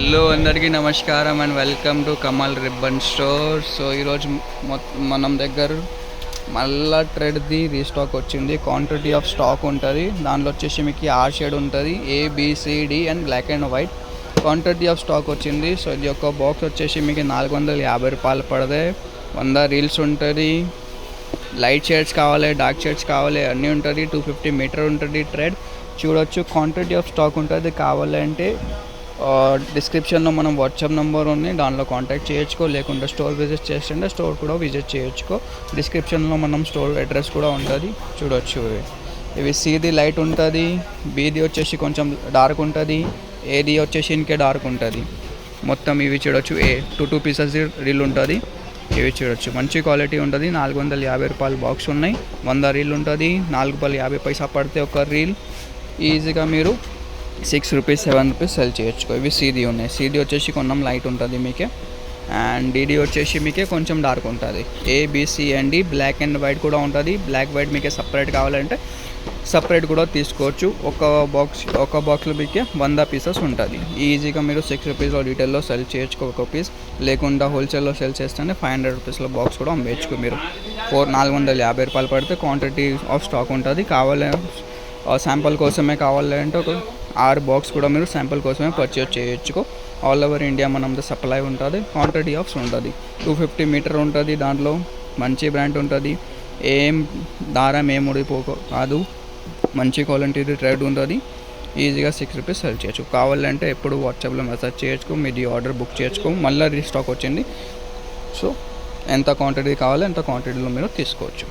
Hello అందరికీ నమస్కారం and welcome to Kamal ribbon store. So ఈరోజు మనం దగ్గర మళ్ళా ట్రెడ్ది రీస్టాక్ వచ్చింది. క్వాంటిటీ ఆఫ్ స్టాక్ ఉంటుంది. దాంట్లో వచ్చేసి మీకు ఆర్ షేడ్ ఉంటుంది, A B C D and black and white quantity of stock వచ్చింది. సో ఇది ఒక బాక్స్ వచ్చేసి మీకు 450 రూపాయలు పడతాయి. 100 రీల్స్ ఉంటుంది. లైట్ షేడ్స్ కావాలి, డార్క్ షేడ్స్ కావాలి, అన్నీ ఉంటుంది. 250 మీటర్ ఉంటుంది ట్రెడ్. చూడొచ్చు, క్వాంటిటీ ఆఫ్ స్టాక్ ఉంటుంది. కావాలంటే డిస్క్రిప్షన్లో మనం వాట్సాప్ నెంబర్ ఉంది, దానిలో కాంటాక్ట్ చేయొచ్చుకో. లేకుంటే స్టోర్ విజిట్ చేస్తుంటే స్టోర్ కూడా విజిట్ చేయొచ్చుకో. డిస్క్రిప్షన్లో మనం స్టోర్ అడ్రస్ కూడా ఉంటుంది, చూడొచ్చు. ఇవి సిది లైట్ ఉంటుంది, బీది వచ్చేసి కొంచెం డార్క్ ఉంటుంది, ఏది వచ్చేసి ఇంకే డార్క్ ఉంటుంది. మొత్తం ఇవి చూడొచ్చు. టూ పీసెస్ రీల్ ఉంటుంది. ఇవి చూడొచ్చు, మంచి క్వాలిటీ ఉంటుంది. 450 రూపాయలు బాక్స్ ఉన్నాయి. 100 రీల్ ఉంటుంది. 4 రూపాయలు 50 పడితే ఒక రీల్ ఈజీగా మీరు 6 రూపీస్ 7 రూపీస్ సెల్ చేయొచ్చు. ఇవి సీడీ ఉన్నాయి. సీడీ వచ్చేసి కొంచెం లైట్ ఉంటుంది మీకే, అండ్ డీడీ వచ్చేసి మీకే కొంచెం డార్క్ ఉంటుంది. A B C and D black and white కూడా ఉంటుంది. బ్లాక్ వైట్ మీకే సపరేట్ కావాలంటే సపరేట్ కూడా తీసుకోవచ్చు. ఒక బాక్స్లో మీకే 100 పీసెస్ ఉంటుంది. ఈజీగా మీరు 6 రూపీస్లో రీటైల్లో సెల్ చేయొచ్చు ఒక పీస్. లేకుండా హోల్సేల్లో సెల్ చేస్తేనే 500 రూపీస్లో బాక్స్ కూడా అమ్మేయచ్చు. మీరు 450 రూపాయలు పడితే క్వాంటిటీ ఆఫ్ స్టాక్ ఉంటుంది. శాంపుల్ కోసమే కావాలంటే ఒక 6 బాక్స్ కూడా మీరు శాంపుల్ కోసమే పర్చేజ్ చేయొచ్చు. ఆల్ ఓవర్ ఇండియా మనది సప్లై ఉంటుంది. క్వాంటిటీ ఆఫ్స్ ఉంటుంది. 250 మీటర్ ఉంటుంది. దాంట్లో మంచి బ్రాండ్ ఉంటుంది. దారం ఏం కాదు, మంచి క్వాలిటీ ట్రెడ్ ఉంటుంది. ఈజీగా 6 రూపీస్ సెల్ చేయొచ్చు. కావాలంటే ఎప్పుడు వాట్సాప్లో మెసేజ్ చేయొచ్చు. మీది ఆర్డర్ బుక్ చేయొచ్చు. మళ్ళీ రీస్టాక్ వచ్చింది. సో ఎంత క్వాంటిటీ కావాలో అంత క్వాంటిటీలో మీరు తీసుకోవచ్చు.